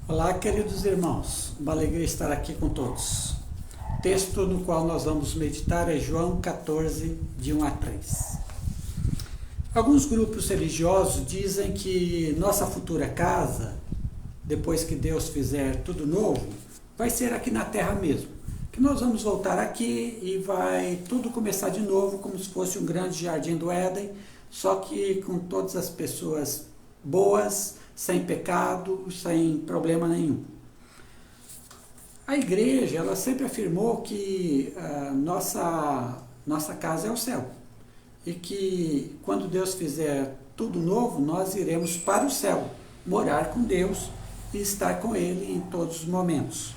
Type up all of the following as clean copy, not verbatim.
Olá, queridos irmãos, uma alegria estar aqui com todos. O texto no qual nós vamos meditar é João 14, de 1 a 3. Alguns grupos religiosos dizem que nossa futura casa, depois que Deus fizer tudo novo, vai ser aqui na terra mesmo. Que nós vamos voltar aqui e vai tudo começar de novo, como se fosse um grande jardim do Éden, só que com todas as pessoas boas, sem pecado, sem problema nenhum. A igreja, ela sempre afirmou que nossa casa é o céu. E que quando Deus fizer tudo novo, nós iremos para o céu, morar com Deus e estar com Ele em todos os momentos.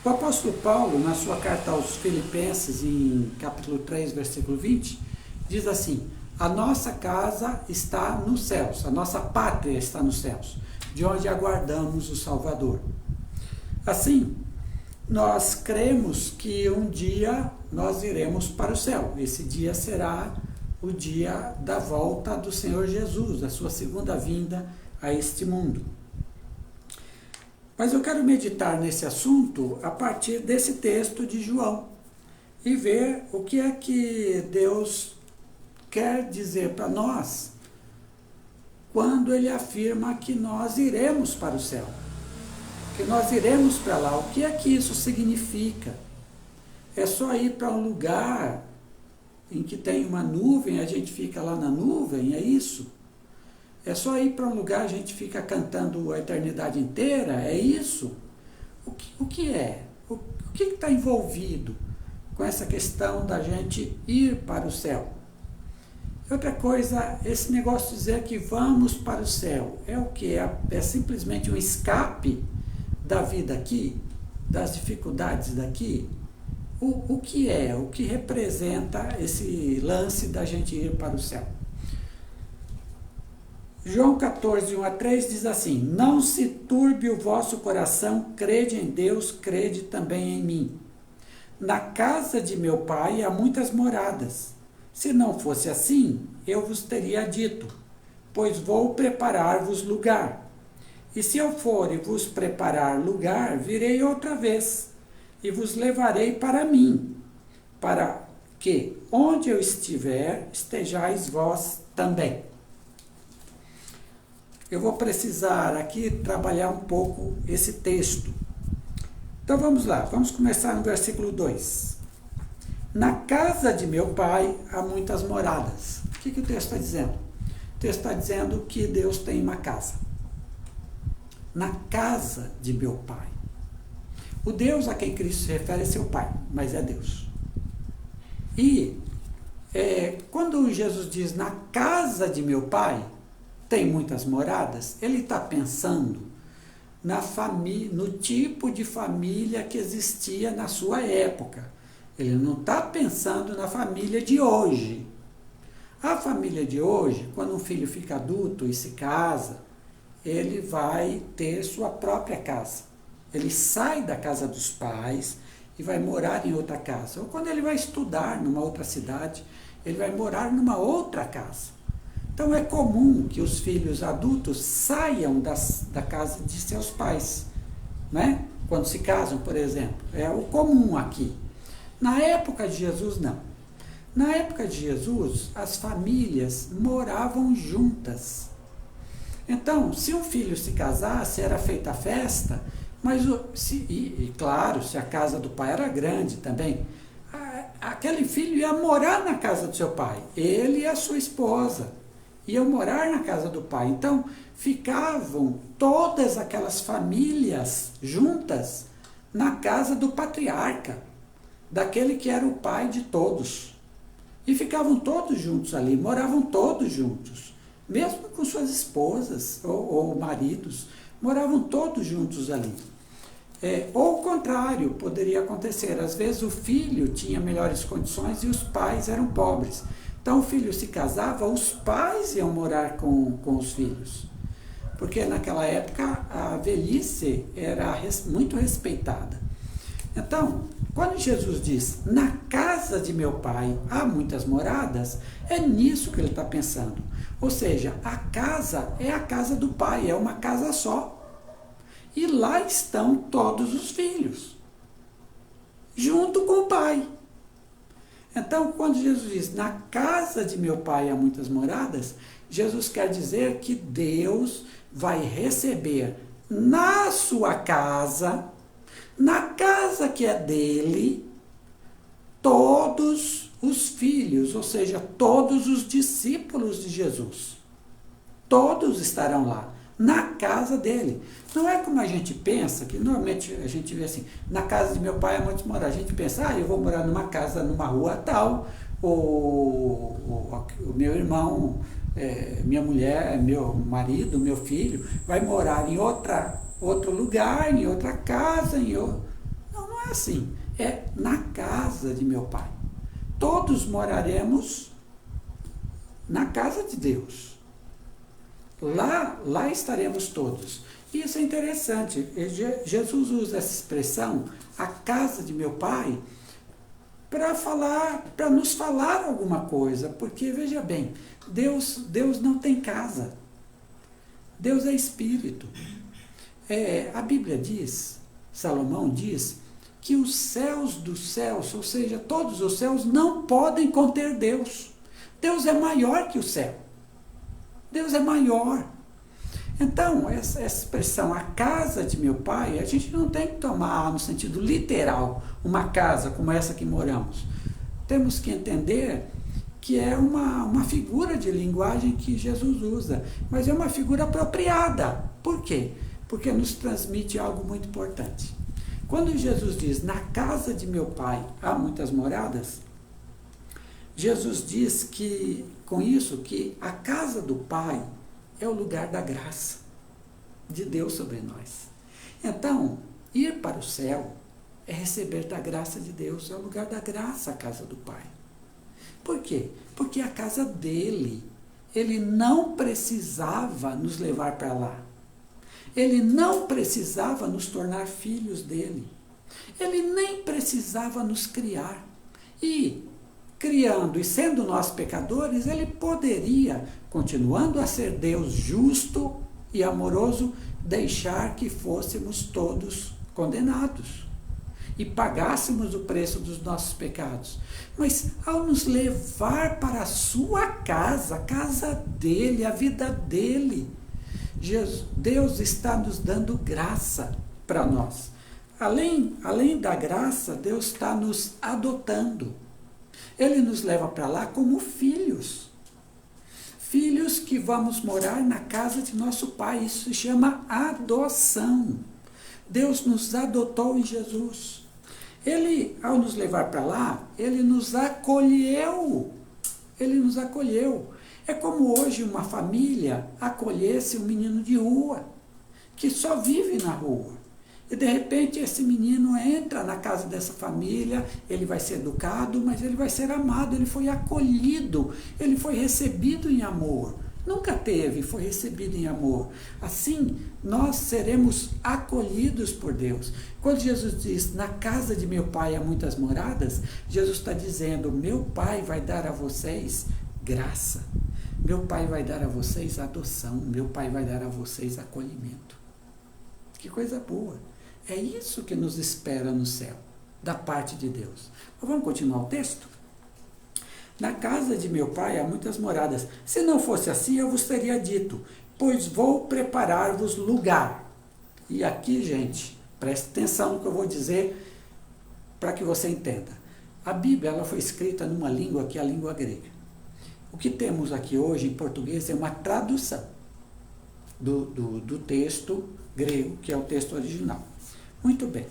O apóstolo Paulo, na sua carta aos Filipenses, em capítulo 3, versículo 20, diz assim: a nossa casa está nos céus, a nossa pátria está nos céus, de onde aguardamos o Salvador. Assim, nós cremos que um dia nós iremos para o céu. Esse dia será o dia da volta do Senhor Jesus, da sua segunda vinda a este mundo. Mas eu quero meditar nesse assunto a partir desse texto de João e ver o que é que Deus quer dizer para nós quando ele afirma que nós iremos para o céu, que nós iremos para lá. O que é que isso significa? É só ir para um lugar em que tem uma nuvem, a gente fica lá na nuvem, é isso? É só ir para um lugar, a gente fica cantando a eternidade inteira, é isso? O que é? O que está envolvido com essa questão da gente ir para o céu? Outra coisa, esse negócio de dizer que vamos para o céu, é o que? É simplesmente um escape da vida aqui, das dificuldades daqui? O que é? O que representa esse lance da gente ir para o céu? João 14, 1 a 3 diz assim: não se turbe o vosso coração, crede em Deus, crede também em mim. Na casa de meu pai há muitas moradas. Se não fosse assim, eu vos teria dito, pois vou preparar-vos lugar. E se eu for e vos preparar lugar, virei outra vez, e vos levarei para mim, para que, onde eu estiver, estejais vós também. Eu vou precisar aqui trabalhar um pouco esse texto. Então vamos lá, vamos começar no versículo 2. Na casa de meu pai há muitas moradas. O que o texto está dizendo? O texto está dizendo que Deus tem uma casa. Na casa de meu pai. O Deus a quem Cristo se refere é seu pai, mas é Deus. E quando Jesus diz na casa de meu pai tem muitas moradas, ele está pensando no tipo de família que existia na sua época. Ele não está pensando na família de hoje. A família de hoje, quando um filho fica adulto e se casa, ele vai ter sua própria casa. Ele sai da casa dos pais e vai morar em outra casa. Ou quando ele vai estudar numa outra cidade, ele vai morar numa outra casa. Então é comum que os filhos adultos saiam da casa de seus pais, né? Quando se casam, por exemplo. É o comum aqui. Na época de Jesus, não. Na época de Jesus, as famílias moravam juntas. Então, se um filho se casasse, era feita a festa, mas, claro, se a casa do pai era grande também, aquele filho ia morar na casa do seu pai. Ele e a sua esposa iam morar na casa do pai. Então, ficavam todas aquelas famílias juntas na casa do patriarca, daquele que era o pai de todos. E ficavam todos juntos ali, moravam todos juntos, mesmo com suas esposas ou maridos, moravam todos juntos ali. Ou o contrário, poderia acontecer. Às vezes o filho tinha melhores condições e os pais eram pobres. Então o filho se casava, os pais iam morar com os filhos. Porque naquela época a velhice era muito respeitada. Então, quando Jesus diz, na casa de meu pai há muitas moradas, é nisso que ele está pensando. Ou seja, a casa é a casa do pai, é uma casa só. E lá estão todos os filhos, junto com o pai. Então, quando Jesus diz, na casa de meu pai há muitas moradas, Jesus quer dizer que Deus vai receber na sua casa, na casa que é dele, todos os filhos, ou seja, todos os discípulos de Jesus. Todos estarão lá, na casa dele. Não é como a gente pensa, que normalmente a gente vê assim, na casa de meu pai há muitos morar. A gente pensa, eu vou morar numa casa, numa rua tal, o meu irmão, minha mulher, meu marido, meu filho, vai morar em outro lugar, em outra casa, Não é assim. É na casa de meu pai. Todos moraremos na casa de Deus. Lá estaremos todos. Isso é interessante. Jesus usa essa expressão, a casa de meu pai, para nos falar alguma coisa. Porque, veja bem, Deus não tem casa. Deus é espírito. A Bíblia diz, Salomão diz, que os céus dos céus, ou seja, todos os céus, não podem conter Deus. Deus é maior que o céu. Deus é maior. Então, essa expressão, a casa de meu pai, a gente não tem que tomar no sentido literal uma casa como essa que moramos. Temos que entender que é uma figura de linguagem que Jesus usa, mas é uma figura apropriada. Por quê? Porque nos transmite algo muito importante. Quando Jesus diz, na casa de meu pai há muitas moradas, Jesus diz que, com isso, que a casa do Pai é o lugar da graça de Deus sobre nós. Então, ir para o céu é receber da graça de Deus, é o lugar da graça, a casa do Pai. Por quê? Porque a casa dele, ele não precisava nos levar para lá. Ele não precisava nos tornar filhos dele. Ele nem precisava nos criar. E, criando e sendo nós pecadores, ele poderia, continuando a ser Deus justo e amoroso, deixar que fôssemos todos condenados e pagássemos o preço dos nossos pecados. Mas ao nos levar para a sua casa, a casa dele, a vida dele, Deus está nos dando graça para nós. Além da graça, Deus está nos adotando. Ele nos leva para lá como filhos. Filhos que vamos morar na casa de nosso Pai. Isso se chama adoção. Deus nos adotou em Jesus. Ele, ao nos levar para lá, ele nos acolheu. Ele nos acolheu. É como hoje uma família acolhesse um menino de rua, que só vive na rua. E de repente esse menino entra na casa dessa família, ele vai ser educado, mas ele vai ser amado, ele foi acolhido, ele foi recebido em amor. Nunca teve, foi recebido em amor. Assim, nós seremos acolhidos por Deus. Quando Jesus diz, na casa de meu pai há muitas moradas, Jesus está dizendo, meu pai vai dar a vocês graça. Meu pai vai dar a vocês adoção, meu pai vai dar a vocês acolhimento. Que coisa boa. É isso que nos espera no céu, da parte de Deus. Mas vamos continuar o texto? Na casa de meu pai há muitas moradas. Se não fosse assim, eu vos teria dito, pois vou preparar-vos lugar. E aqui, gente, preste atenção no que eu vou dizer para que você entenda. A Bíblia ela foi escrita numa língua que é a língua grega. O que temos aqui hoje em português é uma tradução do texto grego, que é o texto original. Muito bem.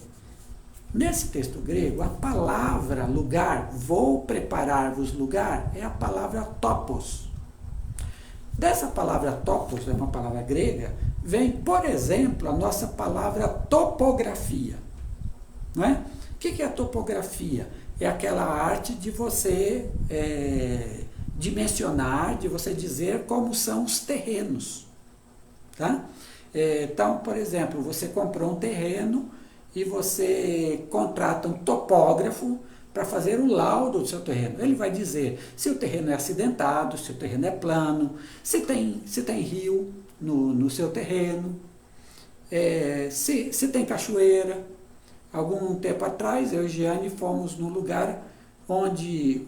Nesse texto grego, a palavra lugar, vou preparar-vos lugar, é a palavra topos. Dessa palavra topos, é uma palavra grega, vem, por exemplo, a nossa palavra topografia. Não é? O que é a topografia? É aquela arte de você dimensionar, de você dizer como são os terrenos. Tá? Então, por exemplo, você comprou um terreno e você contrata um topógrafo para fazer o laudo do seu terreno. Ele vai dizer se o terreno é acidentado, se o terreno é plano, se tem rio no seu terreno. Se tem cachoeira. Algum tempo atrás, eu e Giane fomos num lugar onde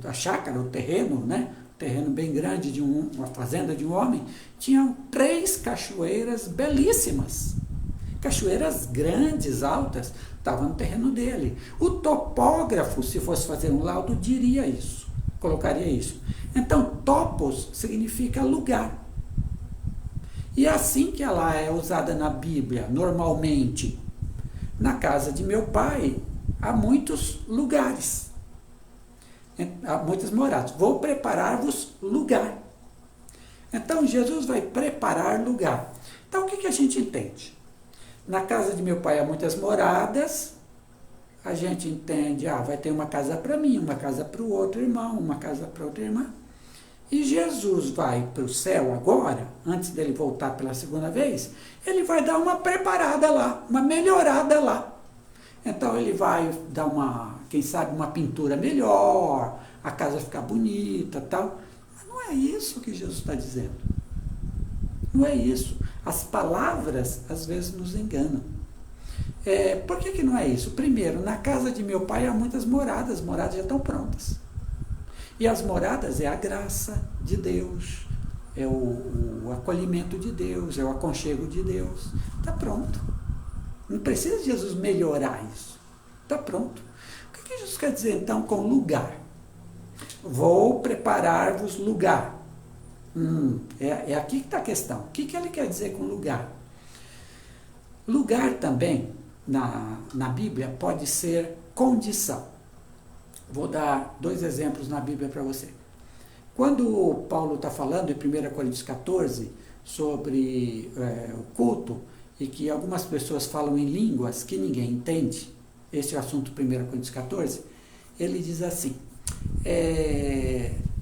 a chácara, o terreno, né? Terreno bem grande de uma fazenda de um homem, tinham 3 cachoeiras belíssimas. Cachoeiras grandes, altas, estavam no terreno dele. O topógrafo, se fosse fazer um laudo, diria isso, colocaria isso. Então, topos significa lugar. E é assim que ela é usada na Bíblia, normalmente. Na casa de meu pai, há muitos lugares. Há muitas moradas. Vou preparar-vos lugar. Então, Jesus vai preparar lugar. Então, o que a gente entende? Na casa de meu pai há muitas moradas. A gente entende, vai ter uma casa para mim, uma casa para o outro irmão, uma casa para outra irmã. E Jesus vai para o céu agora, antes dele voltar pela segunda vez, ele vai dar uma preparada lá, uma melhorada lá. Então ele vai dar quem sabe, uma pintura melhor, a casa ficar bonita, tal. Mas não é isso que Jesus está dizendo. Não é isso. As palavras, às vezes, nos enganam. Por que não é isso? Primeiro, na casa de meu pai há muitas moradas, moradas já estão prontas. E as moradas é a graça de Deus, é o acolhimento de Deus, é o aconchego de Deus. Está pronto. Não precisa de Jesus melhorar isso. Está pronto. O que Jesus quer dizer então com lugar? Vou preparar-vos lugar. É aqui que está a questão. O que ele quer dizer com lugar? Lugar também, na Bíblia, pode ser condição. Vou dar 2 exemplos na Bíblia para você. Quando Paulo está falando em 1 Coríntios 14 sobre o culto, e que algumas pessoas falam em línguas que ninguém entende, esse é o assunto 1 Coríntios 14, ele diz assim,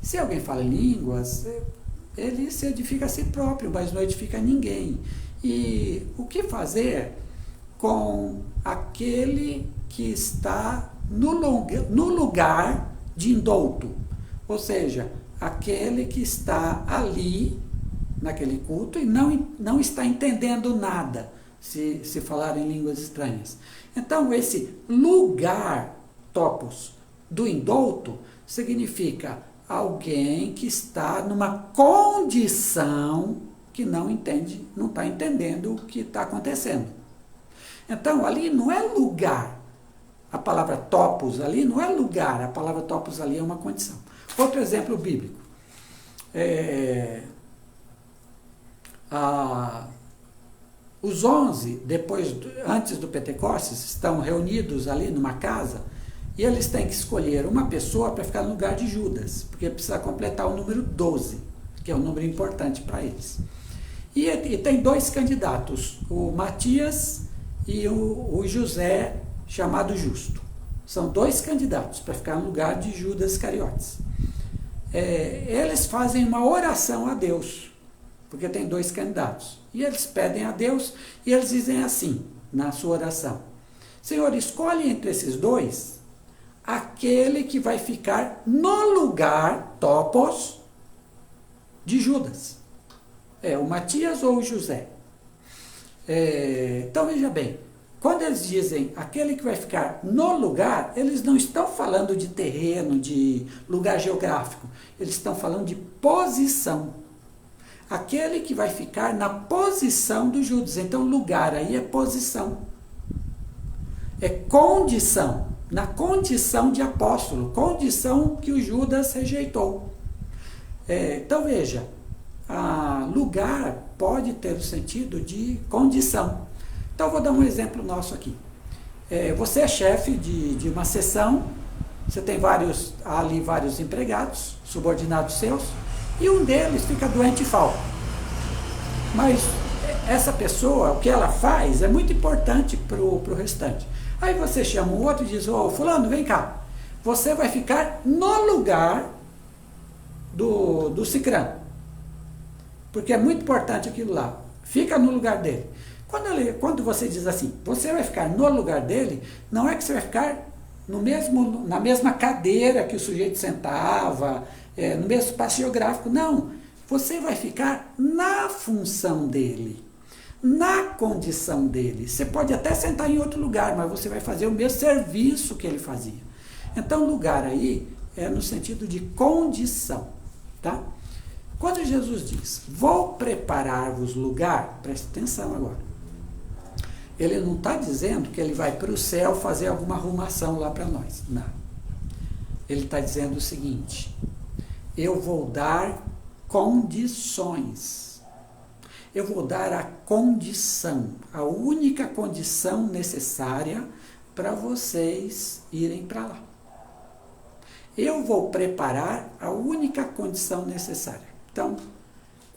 se alguém fala em línguas, ele se edifica a si próprio, mas não edifica ninguém. E o que fazer com aquele que está no lugar de indouto, ou seja, aquele que está ali, naquele culto, e não está entendendo nada, se falar em línguas estranhas. Então, esse lugar, topos, do indouto, significa alguém que está numa condição que não entende, não está entendendo o que está acontecendo. Então, ali não é lugar. A palavra topos ali não é lugar, a palavra topos ali é uma condição. Outro exemplo bíblico. Os 11, antes do Pentecostes, estão reunidos ali numa casa e eles têm que escolher uma pessoa para ficar no lugar de Judas, porque precisa completar o número 12, que é um número importante para eles. E tem 2 candidatos, o Matias e o José, chamado Justo. São 2 candidatos para ficar no lugar de Judas Iscariotes. Eles fazem uma oração a Deus, porque tem 2 candidatos. E eles pedem a Deus e eles dizem assim, na sua oração: Senhor, escolhe entre esses 2 aquele que vai ficar no lugar, topos, de Judas. O Matias ou o José. Então veja bem, quando eles dizem aquele que vai ficar no lugar, eles não estão falando de terreno, de lugar geográfico. Eles estão falando de posição. Aquele que vai ficar na posição do Judas. Então, lugar aí é posição. É condição. Na condição de apóstolo. Condição que o Judas rejeitou. Então, veja. Lugar pode ter o sentido de condição. Então, vou dar um exemplo nosso aqui. Você é chefe de uma seção, você tem vários empregados, subordinados seus, e um deles fica doente e falta. Mas essa pessoa, o que ela faz, é muito importante para o restante. Aí você chama um outro e diz: fulano, vem cá, você vai ficar no lugar do cicrano, porque é muito importante aquilo lá, fica no lugar dele. Quando você diz assim, você vai ficar no lugar dele, não é que você vai ficar na mesma cadeira que o sujeito sentava, no mesmo espaço geográfico, não. Você vai ficar na função dele. na condição dele. Você pode até sentar em outro lugar, mas você vai fazer o mesmo serviço que ele fazia. Então, lugar aí é no sentido de condição, tá? Quando Jesus diz, vou preparar-vos lugar, preste atenção agora. Ele não está dizendo que ele vai para o céu fazer alguma arrumação lá para nós. Não. Ele está dizendo o seguinte, eu vou dar condições. Eu vou dar a condição, a única condição necessária para vocês irem para lá. Eu vou preparar a única condição necessária. Então,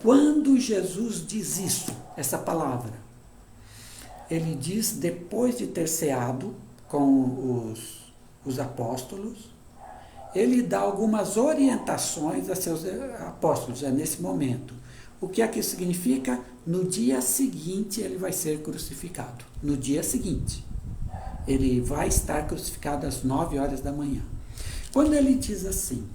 quando Jesus diz isso, essa palavra, ele diz depois de ter ceado com os apóstolos, ele dá algumas orientações a seus apóstolos, nesse momento. O que é que isso significa? No dia seguinte ele vai ser crucificado. No dia seguinte. Ele vai estar crucificado às 9 horas da manhã. Quando ele diz assim,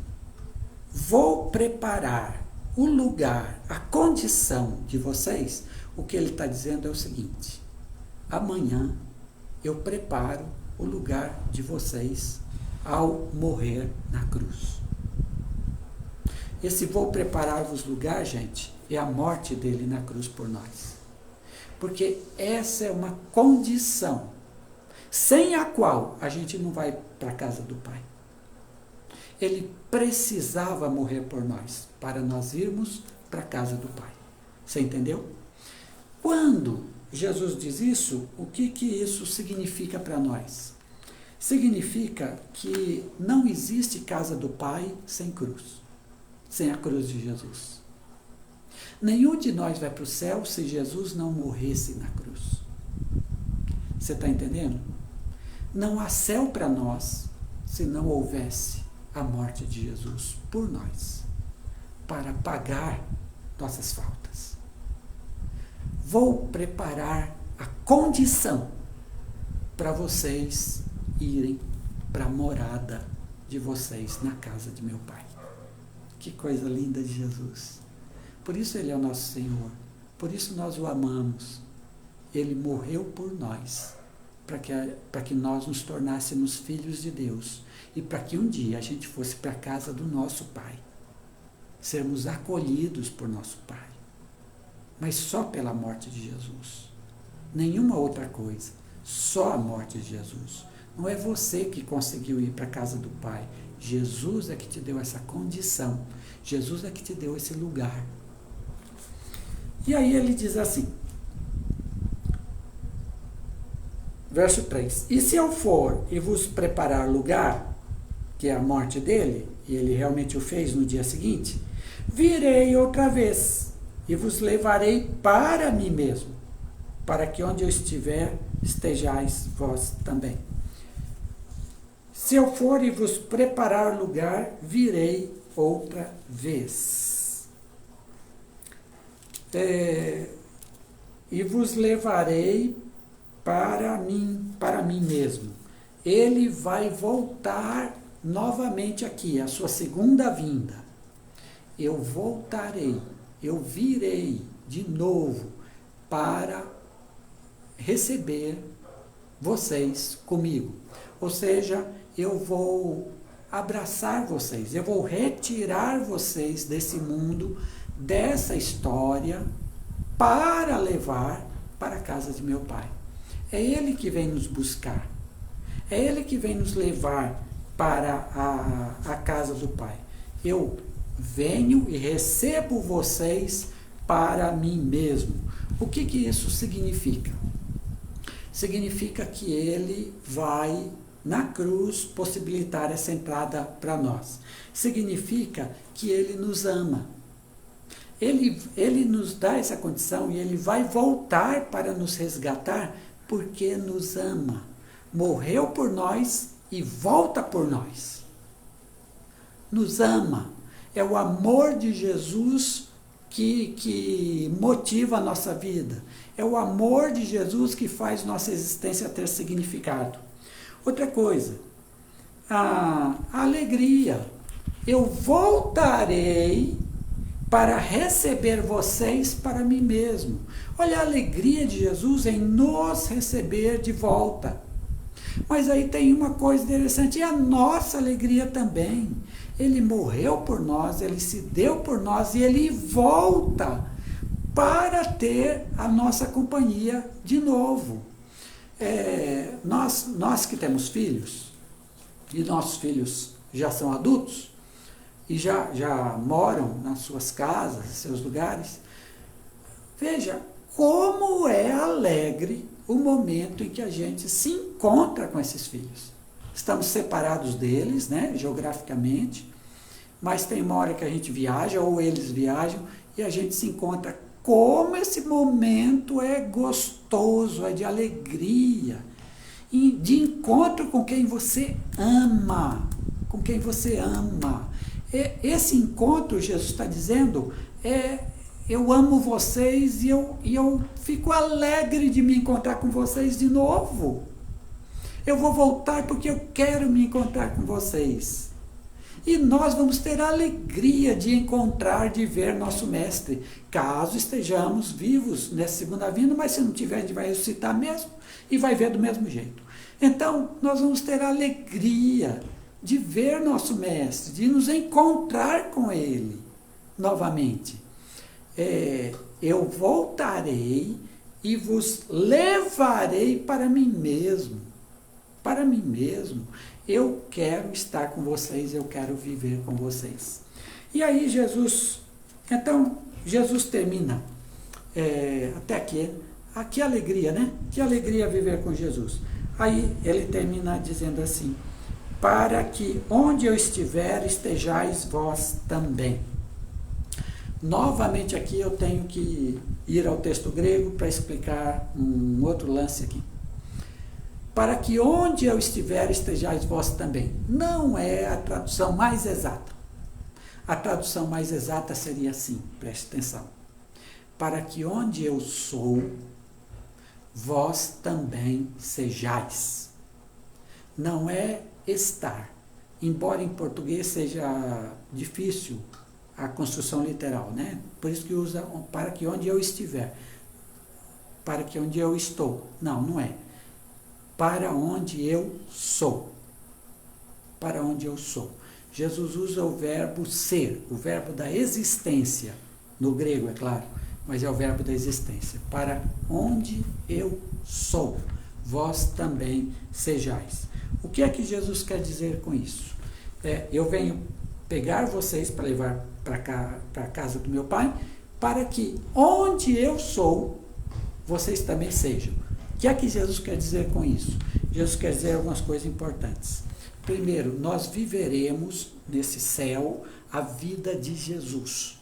vou preparar o lugar, a condição de vocês, o que ele está dizendo é o seguinte, amanhã eu preparo o lugar de vocês ao morrer na cruz. Esse vou preparar-vos lugar, gente, é a morte dele na cruz por nós. Porque essa é uma condição, sem a qual a gente não vai para a casa do Pai. Ele precisava morrer por nós, para nós irmos para a casa do Pai. Você entendeu? Quando Jesus diz isso, o que isso significa para nós? Significa que não existe casa do Pai sem cruz, sem a cruz de Jesus. Nenhum de nós vai para o céu se Jesus não morresse na cruz. Você está entendendo? Não há céu para nós se não houvesse a morte de Jesus por nós, para pagar nossas faltas. Vou preparar a condição para vocês irem para a morada de vocês na casa de meu Pai. Que coisa linda de Jesus. Por isso ele é o nosso Senhor. Por isso nós o amamos. Ele morreu por nós, para que nós nos tornássemos filhos de Deus e para que um dia a gente fosse para a casa do nosso Pai, sermos acolhidos por nosso Pai, mas só pela morte de Jesus, nenhuma outra coisa, só a morte de Jesus. Não é você que conseguiu ir para a casa do Pai, Jesus é que te deu essa condição, Jesus é que te deu esse lugar. E aí ele diz assim, verso 3, e se eu for e vos preparar lugar, que é a morte dele, e ele realmente o fez no dia seguinte, virei outra vez e vos levarei para mim mesmo, para que onde eu estiver, estejais vós também. Se eu for e vos preparar lugar, virei outra vez. E vos levarei para mim mesmo. Ele vai voltar novamente aqui, a sua segunda vinda. Eu voltarei, eu virei de novo para receber vocês comigo. Ou seja, eu vou abraçar vocês, eu vou retirar vocês desse mundo, dessa história, para levar para a casa de meu Pai. É Ele que vem nos buscar. É Ele que vem nos levar para a casa do Pai. Eu venho e recebo vocês para mim mesmo. O que isso significa? Significa que Ele vai, na cruz, possibilitar essa entrada para nós. Significa que Ele nos ama. Ele nos dá essa condição e Ele vai voltar para nos resgatar porque nos ama. Morreu por nós e volta por nós. Nos ama. É o amor de Jesus que motiva a nossa vida. É o amor de Jesus que faz nossa existência ter significado. Outra coisa, a alegria. Eu voltarei para receber vocês para mim mesmo. Olha a alegria de Jesus em nos receber de volta. Mas aí tem uma coisa interessante, e a nossa alegria também. Ele morreu por nós, ele se deu por nós, e ele volta para ter a nossa companhia de novo. Nós que temos filhos, e nossos filhos já são adultos, e já moram nas suas casas, em seus lugares, veja como é alegre o momento em que a gente se encontra com esses filhos. Estamos separados deles, né, geograficamente, mas tem uma hora que a gente viaja, ou eles viajam, e a gente se encontra. Como esse momento é gostoso, é de alegria, e de encontro com quem você ama, com quem você ama. Esse encontro, Jesus está dizendo, eu amo vocês e eu fico alegre de me encontrar com vocês de novo. Eu vou voltar porque eu quero me encontrar com vocês. E nós vamos ter a alegria de encontrar, de ver nosso Mestre, caso estejamos vivos nessa segunda vinda, mas se não tiver, a gente vai ressuscitar mesmo e vai ver do mesmo jeito. Então, nós vamos ter a alegria de ver nosso Mestre, de nos encontrar com Ele novamente. Eu voltarei e vos levarei para mim mesmo. Para mim mesmo. Eu quero estar com vocês, eu quero viver com vocês. E aí Jesus termina até aqui. Que alegria, né? Que alegria viver com Jesus. Aí ele termina dizendo assim: para que onde eu estiver, estejais vós também. Novamente aqui eu tenho que ir ao texto grego para explicar um outro lance aqui. Para que onde eu estiver, estejais vós também. Não é a tradução mais exata. A tradução mais exata seria assim, preste atenção. Para que onde eu sou, vós também sejais. Não é estar. Embora em português seja difícil a construção literal, né? Por isso que usa para que onde eu estiver. Para que onde eu estou. Não é. Para onde eu sou. Para onde eu sou. Jesus usa o verbo ser, o verbo da existência. No grego, é claro, mas é o verbo da existência. Para onde eu sou, vós também sejais. O que é que Jesus quer dizer com isso? Eu venho pegar vocês para levar para a casa do meu Pai, para que onde eu sou, vocês também sejam. O que é que Jesus quer dizer com isso? Jesus quer dizer algumas coisas importantes. Primeiro, nós viveremos nesse céu a vida de Jesus.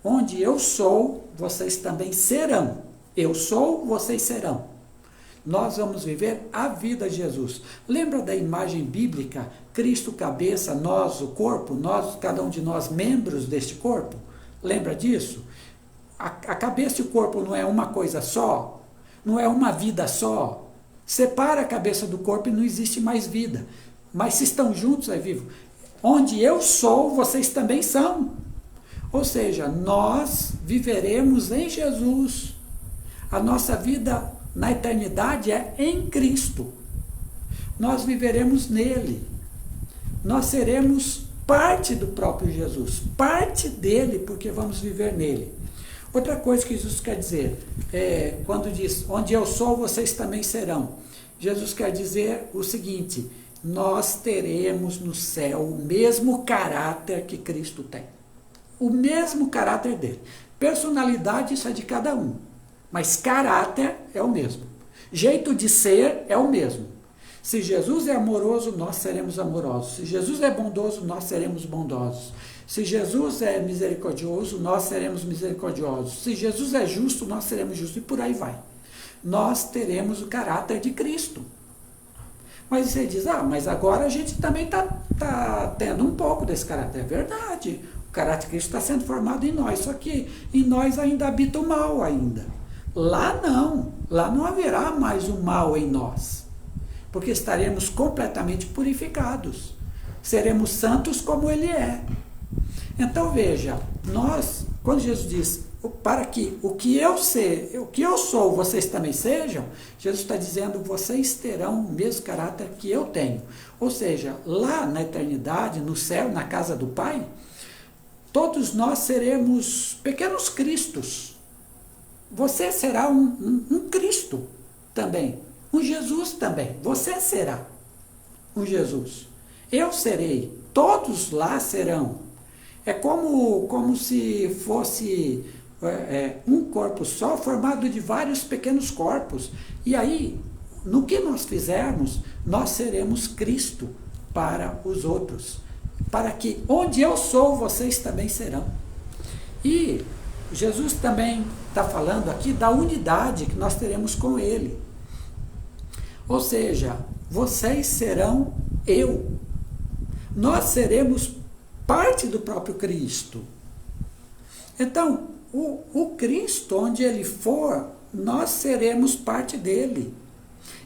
Onde eu sou, vocês também serão. Eu sou, vocês serão. Nós vamos viver a vida de Jesus. Lembra da imagem bíblica? Cristo cabeça, nós o corpo, nós, cada um de nós membros deste corpo? Lembra disso? A cabeça e o corpo não é uma coisa só? Não é uma vida só? Separa a cabeça do corpo e não existe mais vida. Mas se estão juntos, é vivo. Onde eu sou, vocês também são. Ou seja, nós viveremos em Jesus. A nossa vida na eternidade é em Cristo. Nós viveremos nele. Nós seremos parte do próprio Jesus. Parte dele, porque vamos viver nele. Outra coisa que Jesus quer dizer, quando diz, onde eu sou, vocês também serão. Jesus quer dizer o seguinte: nós teremos no céu o mesmo caráter que Cristo tem. O mesmo caráter dele. Personalidade, isso é de cada um. Mas caráter é o mesmo. Jeito de ser é o mesmo. Se Jesus é amoroso, nós seremos amorosos. Se Jesus é bondoso, nós seremos bondosos. Se Jesus é misericordioso, nós seremos misericordiosos. Se Jesus é justo, nós seremos justos. E por aí vai. Nós teremos o caráter de Cristo. Mas você diz, mas agora a gente também está tendo um pouco desse caráter. É verdade. O caráter de Cristo está sendo formado em nós. Só que em nós ainda habita o mal ainda. Lá não haverá mais o mal em nós, porque estaremos completamente purificados, seremos santos como Ele é. Então veja, nós, quando Jesus diz, para que o que eu sou, vocês também sejam, Jesus está dizendo, vocês terão o mesmo caráter que eu tenho. Ou seja, lá na eternidade, no céu, na casa do Pai, todos nós seremos pequenos Cristos. Você será um Cristo também, um Jesus também. Você será um Jesus. Eu serei, todos lá serão. É como se fosse um corpo só, formado de vários pequenos corpos. E aí, no que nós fizermos, nós seremos Cristo para os outros. Para que onde eu sou, vocês também serão. E Jesus também está falando aqui da unidade que nós teremos com Ele. Ou seja, vocês serão eu. Nós seremos parte do próprio Cristo. Então, o Cristo, onde Ele for, nós seremos parte dele.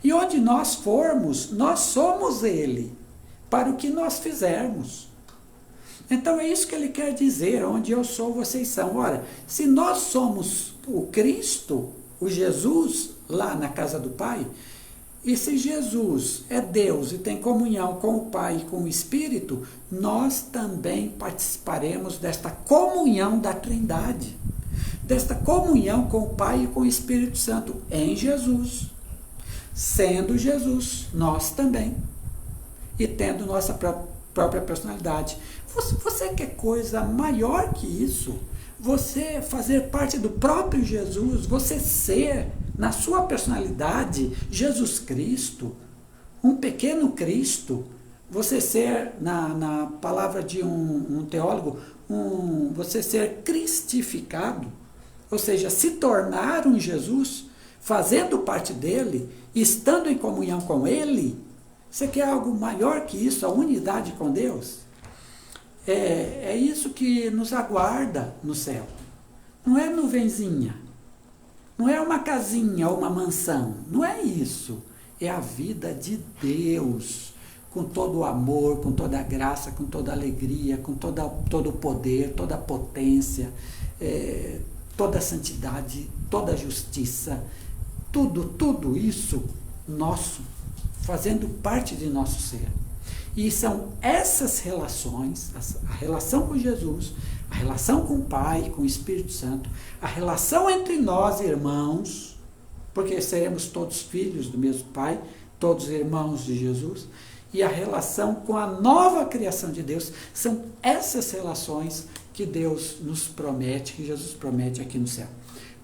E onde nós formos, nós somos Ele, para o que nós fizermos. Então é isso que Ele quer dizer, onde eu sou, vocês são. Ora, se nós somos o Cristo, o Jesus, lá na casa do Pai, e se Jesus é Deus e tem comunhão com o Pai e com o Espírito, nós também participaremos desta comunhão da Trindade, desta comunhão com o Pai e com o Espírito Santo em Jesus, sendo Jesus, nós também, e tendo nossa própria personalidade. Você quer coisa maior que isso? Você fazer parte do próprio Jesus, você ser, na sua personalidade, Jesus Cristo, um pequeno Cristo, você ser, na palavra de um teólogo, você ser cristificado, ou seja, se tornar um Jesus, fazendo parte dele, estando em comunhão com ele. Você quer algo maior que isso, a unidade com Deus? É isso que nos aguarda no céu. Não é nuvenzinha, não é uma casinha ou uma mansão, não é isso. É a vida de Deus, com todo o amor, com toda a graça, com toda a alegria, com todo o poder, toda a potência, toda a santidade, toda a justiça, tudo isso nosso, fazendo parte de nosso ser. E são essas relações, a relação com Jesus, a relação com o Pai, com o Espírito Santo, a relação entre nós, irmãos, porque seremos todos filhos do mesmo Pai, todos irmãos de Jesus, e a relação com a nova criação de Deus, são essas relações que Deus nos promete, que Jesus promete aqui no céu.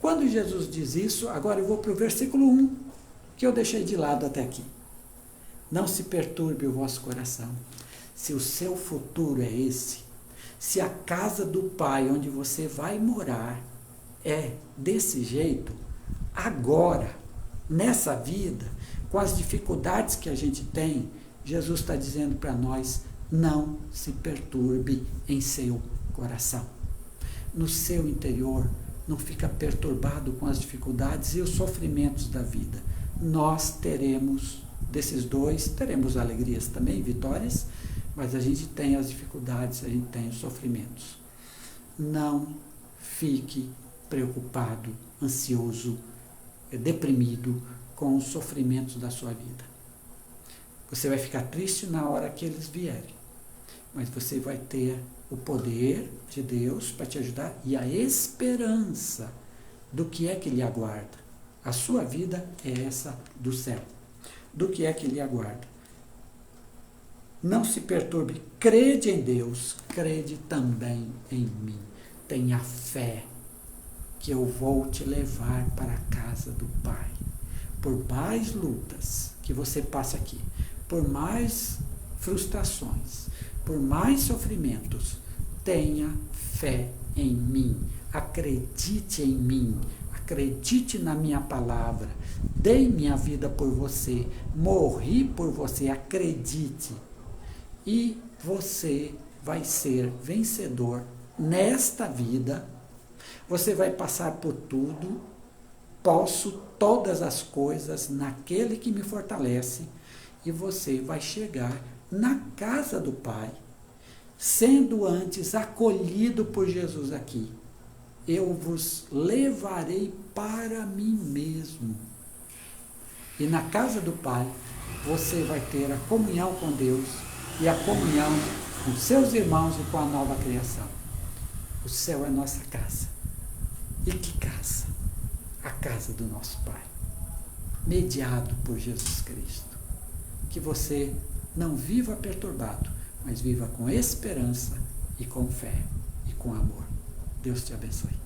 Quando Jesus diz isso, agora eu vou para o versículo 1, que eu deixei de lado até aqui. Não se perturbe o vosso coração. Se o seu futuro é esse, se a casa do Pai onde você vai morar é desse jeito, agora, nessa vida, com as dificuldades que a gente tem, Jesus está dizendo para nós, não se perturbe em seu coração. No seu interior, não fica perturbado com as dificuldades e os sofrimentos da vida. Nós teremos desses dois, teremos alegrias também, vitórias, mas a gente tem as dificuldades, a gente tem os sofrimentos. Não fique preocupado, ansioso, deprimido com os sofrimentos da sua vida. Você vai ficar triste na hora que eles vierem, mas você vai ter o poder de Deus para te ajudar e a esperança do que é que lhe aguarda. A sua vida é essa do céu. Do que é que lhe aguarda. Não se perturbe, crede em Deus, crede também em mim. Tenha fé que eu vou te levar para a casa do Pai. Por mais lutas que você passe aqui, por mais frustrações, por mais sofrimentos, tenha fé em mim, acredite em mim, acredite na minha palavra, dei minha vida por você, morri por você, acredite. E você vai ser vencedor nesta vida, você vai passar por tudo, posso todas as coisas naquele que me fortalece, e você vai chegar na casa do Pai, sendo antes acolhido por Jesus aqui, eu vos levarei para mim mesmo. E na casa do Pai, você vai ter a comunhão com Deus e a comunhão com seus irmãos e com a nova criação. O céu é nossa casa. E que casa? A casa do nosso Pai, mediado por Jesus Cristo. Que você não viva perturbado, mas viva com esperança e com fé e com amor. Deus te abençoe.